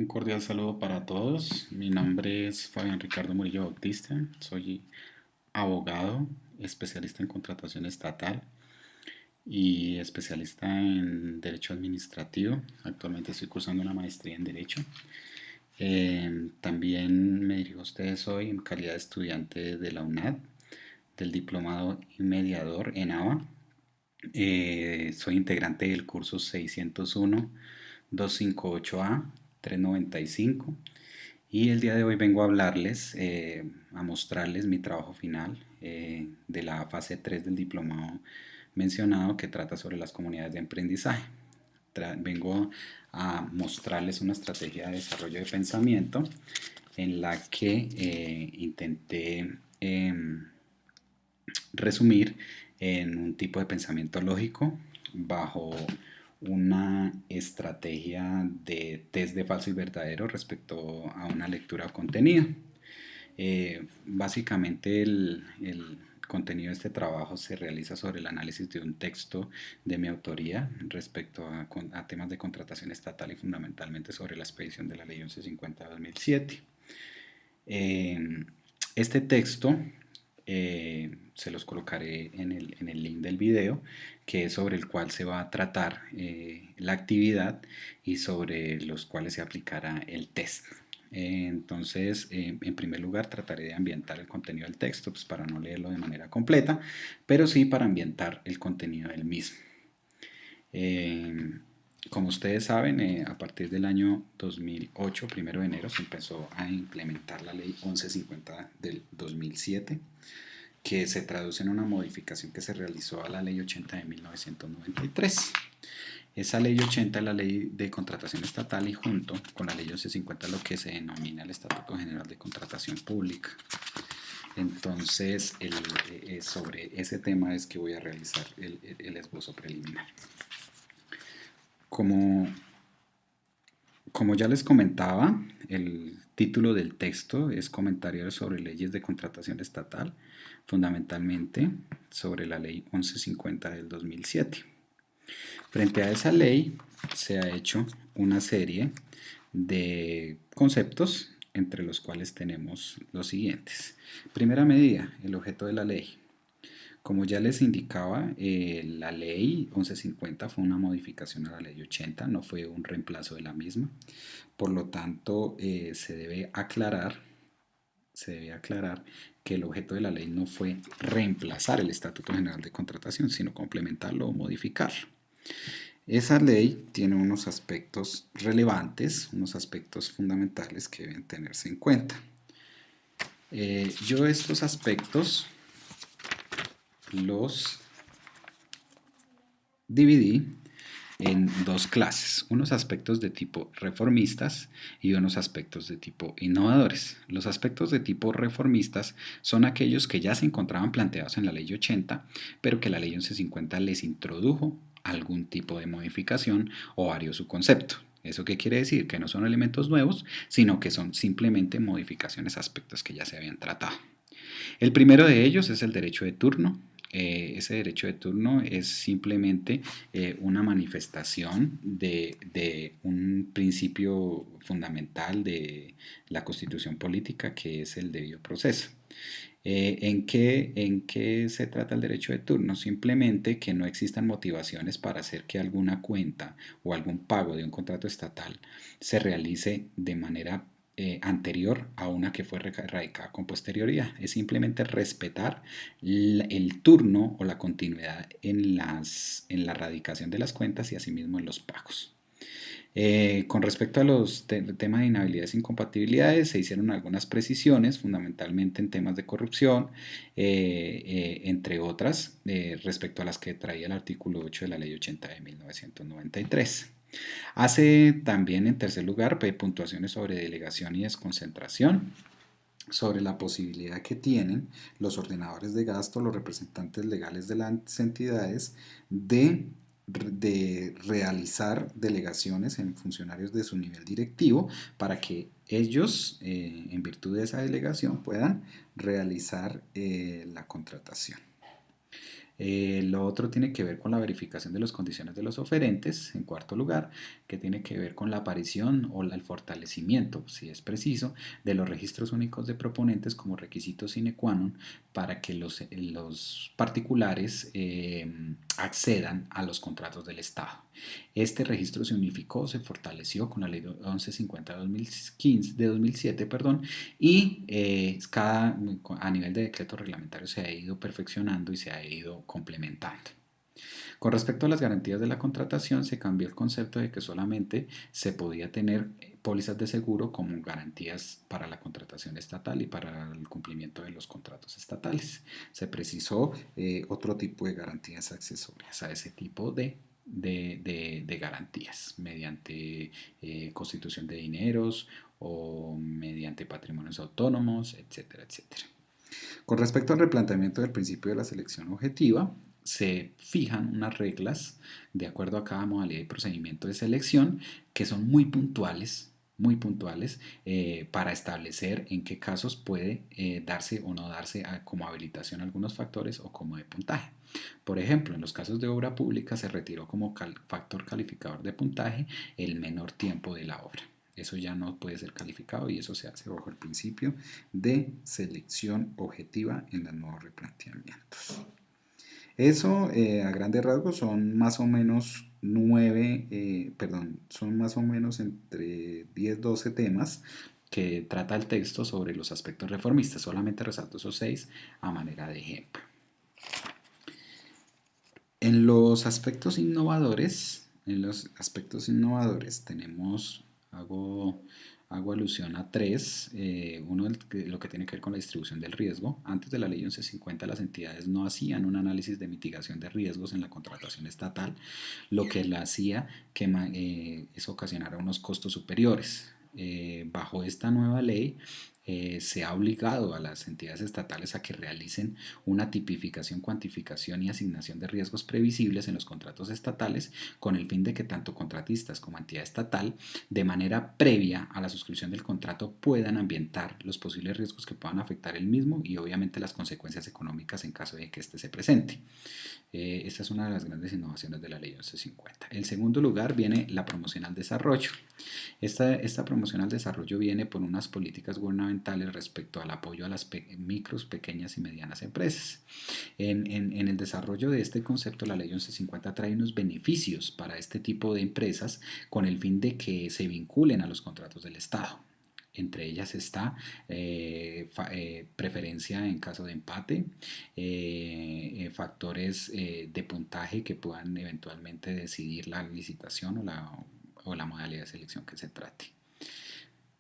Un cordial saludo para todos. Mi nombre es Fabián Ricardo Murillo Bautista. Soy abogado, especialista en contratación estatal y especialista en Derecho Administrativo. Actualmente estoy cursando una maestría en Derecho. También me dirijo a ustedes hoy en calidad de estudiante de la UNAD, del Diplomado y Mediador en ABA. Soy integrante del curso 601 258A 395 y el día de hoy vengo a hablarles, a mostrarles mi trabajo final de la fase 3 del diplomado mencionado, que trata sobre las comunidades de aprendizaje. Vengo a mostrarles una estrategia de desarrollo de pensamiento en la que intenté resumir en un tipo de pensamiento lógico bajo una estrategia de test de falso y verdadero respecto a una lectura o contenido. Básicamente el contenido de este trabajo se realiza sobre el análisis de un texto de mi autoría respecto a temas de contratación estatal y fundamentalmente sobre la expedición de la Ley 1150 de 2007. Este texto se los colocaré en el link del video, que es sobre el cual se va a tratar la actividad y sobre los cuales se aplicará el test. Entonces, en primer lugar, trataré de ambientar el contenido del texto, pues para no leerlo de manera completa, pero sí para ambientar el contenido del mismo. Como ustedes saben, a partir del año 2008, 1 de enero, se empezó a implementar la ley 1150 del 2007, que se traduce en una modificación que se realizó a la ley 80 de 1993. Esa ley 80 es la ley de contratación estatal y junto con la ley 1150 lo que se denomina el Estatuto General de Contratación Pública. Entonces, sobre ese tema es que voy a realizar el esbozo preliminar. Como ya les comentaba, el título del texto es Comentario sobre leyes de contratación estatal, fundamentalmente sobre la ley 1150 del 2007. Frente a esa ley se ha hecho una serie de conceptos, entre los cuales tenemos los siguientes. Primera medida, el objeto de la ley. Como ya les indicaba, la ley 1150 fue una modificación a la ley 80, no fue un reemplazo de la misma. Por lo tanto, se debe aclarar que el objeto de la ley no fue reemplazar el Estatuto General de Contratación, sino complementarlo o modificarlo. Esa ley tiene unos aspectos relevantes, unos aspectos fundamentales que deben tenerse en cuenta. Yo estos aspectos los dividí en dos clases, unos aspectos de tipo reformistas y unos aspectos de tipo innovadores. Los aspectos de tipo reformistas son aquellos que ya se encontraban planteados en la ley 80, pero que la ley 1150 les introdujo algún tipo de modificación o varió su concepto. ¿Eso qué quiere decir? Que no son elementos nuevos, sino que son simplemente modificaciones a aspectos que ya se habían tratado. El primero de ellos es el derecho de turno. Ese derecho de turno es simplemente una manifestación de un principio fundamental de la Constitución política, que es el debido proceso. ¿En qué se trata el derecho de turno? Simplemente que no existan motivaciones para hacer que alguna cuenta o algún pago de un contrato estatal se realice de manera anterior a una que fue radicada con posterioridad. Es simplemente respetar el turno o la continuidad en la radicación de las cuentas y asimismo en los pagos. Con respecto a los temas de inhabilidades e incompatibilidades, se hicieron algunas precisiones, fundamentalmente en temas de corrupción, entre otras, respecto a las que traía el artículo 8 de la Ley 80 de 1993. Hace también, en tercer lugar, puntuaciones sobre delegación y desconcentración, sobre la posibilidad que tienen los ordenadores de gasto, los representantes legales de las entidades, de realizar delegaciones en funcionarios de su nivel directivo para que ellos, en virtud de esa delegación, puedan realizar la contratación. Lo otro tiene que ver con la verificación de las condiciones de los oferentes, en cuarto lugar, que tiene que ver con la aparición o el fortalecimiento, si es preciso, de los registros únicos de proponentes como requisito sine qua non para que los particulares accedan a los contratos del Estado. Este registro se unificó, se fortaleció con la Ley 1150 de 2007, perdón, y a nivel de decreto reglamentario se ha ido perfeccionando y se ha ido complementando. Con respecto a las garantías de la contratación, se cambió el concepto de que solamente se podía tener pólizas de seguro como garantías para la contratación estatal y para el cumplimiento de los contratos estatales. Se precisó otro tipo de garantías accesorias a ese tipo de garantías mediante constitución de dineros o mediante patrimonios autónomos, etcétera, etcétera. Con respecto al replanteamiento del principio de la selección objetiva, se fijan unas reglas de acuerdo a cada modalidad y procedimiento de selección que son muy puntuales para establecer en qué casos puede darse o no darse como habilitación algunos factores o como de puntaje. Por ejemplo, en los casos de obra pública se retiró como factor calificador de puntaje el menor tiempo de la obra. Eso ya no puede ser calificado y eso se hace bajo el principio de selección objetiva en los nuevos replanteamientos. Eso a grandes rasgos son más o menos son más o menos entre 10-12 temas que trata el texto sobre los aspectos reformistas. Solamente resalto esos 6 a manera de ejemplo. En los aspectos innovadores hago alusión a tres. Uno, lo que tiene que ver con la distribución del riesgo. Antes de la ley 1150 las entidades no hacían un análisis de mitigación de riesgos en la contratación estatal, lo que la hacía que eso ocasionara unos costos superiores. Bajo esta nueva ley se ha obligado a las entidades estatales a que realicen una tipificación, cuantificación y asignación de riesgos previsibles en los contratos estatales con el fin de que tanto contratistas como entidad estatal, de manera previa a la suscripción del contrato, puedan ambientar los posibles riesgos que puedan afectar el mismo y obviamente las consecuencias económicas en caso de que éste se presente. Esta es una de las grandes innovaciones de la ley 1150. En segundo lugar viene la promoción al desarrollo. Esta promoción al desarrollo viene por unas políticas gubernamentales respecto al apoyo a las micros, pequeñas y medianas empresas. En el desarrollo de este concepto, la ley 1150 trae unos beneficios para este tipo de empresas con el fin de que se vinculen a los contratos del Estado. Entre ellas está preferencia en caso de empate, factores de puntaje que puedan eventualmente decidir la licitación o la modalidad de selección que se trate.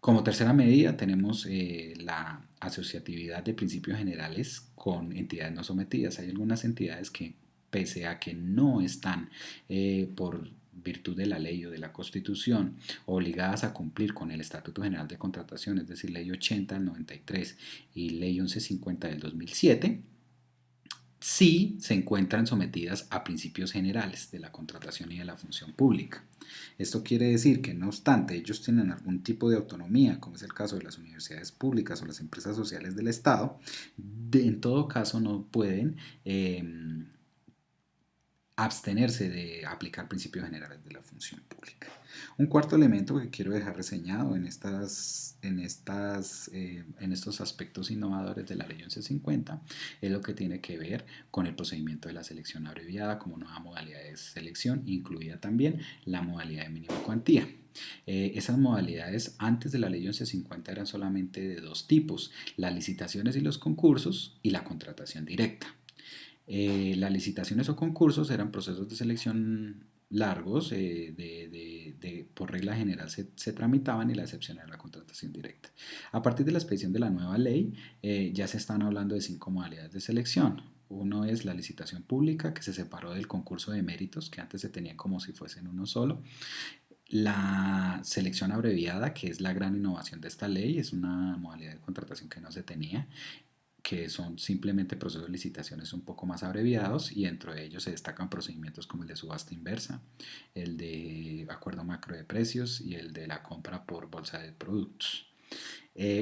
Como tercera medida tenemos la asociatividad de principios generales con entidades no sometidas. Hay algunas entidades que, pese a que no están por virtud de la ley o de la Constitución obligadas a cumplir con el Estatuto General de Contratación, es decir, Ley 80 del 93 y Ley 1150 del 2007, sí se encuentran sometidas a principios generales de la contratación y de la función pública. Esto quiere decir que no obstante ellos tienen algún tipo de autonomía, como es el caso de las universidades públicas o las empresas sociales del Estado, en todo caso no pueden abstenerse de aplicar principios generales de la función pública. Un cuarto elemento que quiero dejar reseñado en estos aspectos innovadores de la ley 1150 es lo que tiene que ver con el procedimiento de la selección abreviada como nueva modalidad de selección, incluida también la modalidad de mínima cuantía. Esas modalidades antes de la ley 1150 eran solamente de dos tipos: las licitaciones y los concursos y la contratación directa. Las licitaciones o concursos eran procesos de selección largos, por regla general se tramitaban, y la excepción era la contratación directa. A partir de la expedición de la nueva ley, ya se están hablando de 5 modalidades de selección. Uno es la licitación pública, que se separó del concurso de méritos, que antes se tenía como si fuesen uno solo. La selección abreviada, que es la gran innovación de esta ley, es una modalidad de contratación que no se tenía, que son simplemente procesos de licitaciones un poco más abreviados, y dentro de ellos se destacan procedimientos como el de subasta inversa, el de acuerdo macro de precios y el de la compra por bolsa de productos.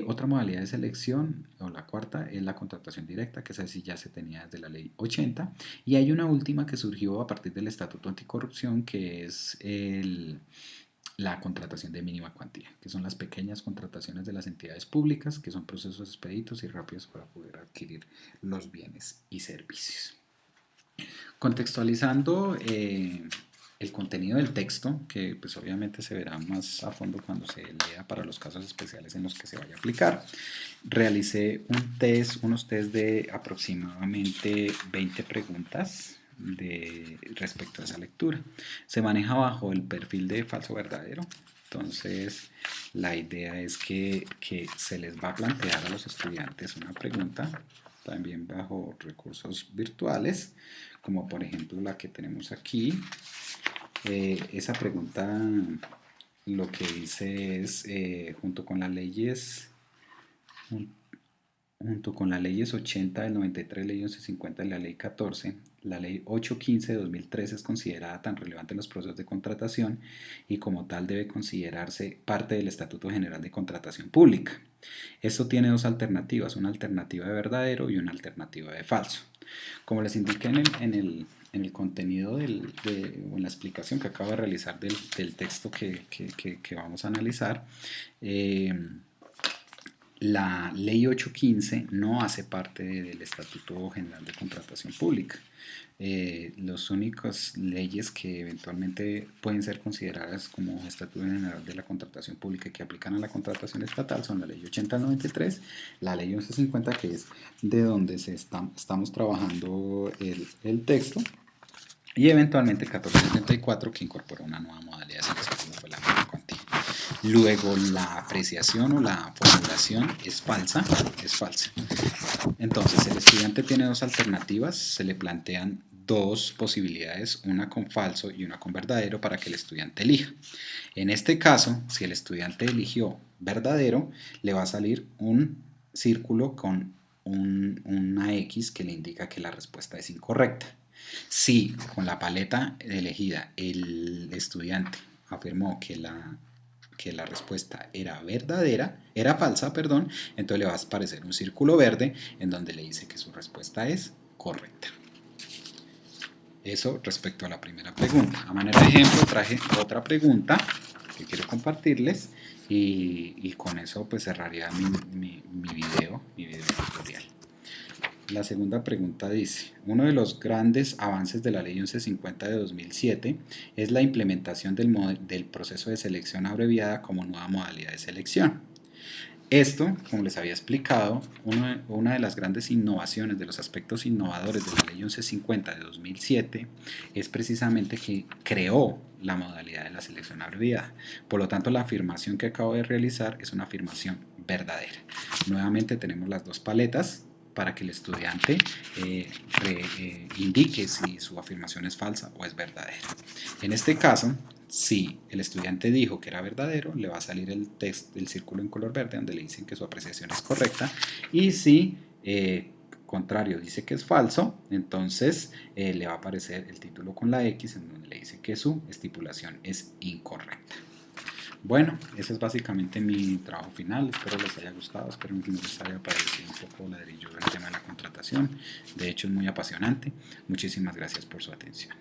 Otra modalidad de selección, o la cuarta, es la contratación directa, que esa sí ya se tenía desde la ley 80. Y hay una última que surgió a partir del Estatuto Anticorrupción, que es la contratación de mínima cuantía, que son las pequeñas contrataciones de las entidades públicas, que son procesos expeditos y rápidos para poder adquirir los bienes y servicios. Contextualizando el contenido del texto, que pues obviamente se verá más a fondo cuando se lea para los casos especiales en los que se vaya a aplicar, realicé unos test de aproximadamente 20 preguntas respecto a esa lectura. Se maneja bajo el perfil de falso verdadero. Entonces, la idea es que se les va a plantear a los estudiantes una pregunta, también bajo recursos virtuales, como por ejemplo la que tenemos aquí. Esa pregunta lo que dice es, junto con las leyes 80 del 93, ley 1150 y la ley 14, la ley 815 de 2013 es considerada tan relevante en los procesos de contratación y como tal debe considerarse parte del Estatuto General de Contratación Pública. Esto tiene dos alternativas, una alternativa de verdadero y una alternativa de falso. Como les indiqué en el contenido o en la explicación que acabo de realizar del texto que vamos a analizar, la ley 815 no hace parte del Estatuto General de Contratación Pública. Las únicas leyes que eventualmente pueden ser consideradas como Estatuto General de la Contratación Pública y que aplican a la contratación estatal son la ley 80 del 93, la ley 1150, que es de donde estamos trabajando el texto, y eventualmente el 1474, que incorpora una nueva modalidad de selección como fue la mínima cuantía. Luego la apreciación o la formulación es falsa, es falsa. Entonces el estudiante tiene dos alternativas, se le plantean dos posibilidades, una con falso y una con verdadero para que el estudiante elija. En este caso, si el estudiante eligió verdadero, le va a salir un círculo con una X que le indica que la respuesta es incorrecta. Si con la paleta elegida el estudiante afirmó que la respuesta era verdadera, era falsa, perdón, entonces le va a aparecer un círculo verde en donde le dice que su respuesta es correcta. Eso respecto a la primera pregunta. A manera de ejemplo traje otra pregunta que quiero compartirles y con eso pues cerraría mi video tutorial. La segunda pregunta dice, uno de los grandes avances de la ley 1150 de 2007 es la implementación del proceso de selección abreviada como nueva modalidad de selección. Esto, como les había explicado, una de las grandes innovaciones, de los aspectos innovadores de la ley 1150 de 2007 es precisamente que creó la modalidad de la selección abreviada. Por lo tanto, la afirmación que acabo de realizar es una afirmación verdadera. Nuevamente tenemos las dos paletas para que el estudiante indique si su afirmación es falsa o es verdadera. En este caso, si el estudiante dijo que era verdadero, le va a salir el círculo en color verde donde le dicen que su apreciación es correcta, y si contrario dice que es falso, entonces le va a aparecer el título con la X en donde le dice que su estipulación es incorrecta. Bueno, ese es básicamente mi trabajo final, espero les haya gustado, espero que no les haya parecido un poco ladrillo el tema de la contratación, de hecho es muy apasionante. Muchísimas gracias por su atención.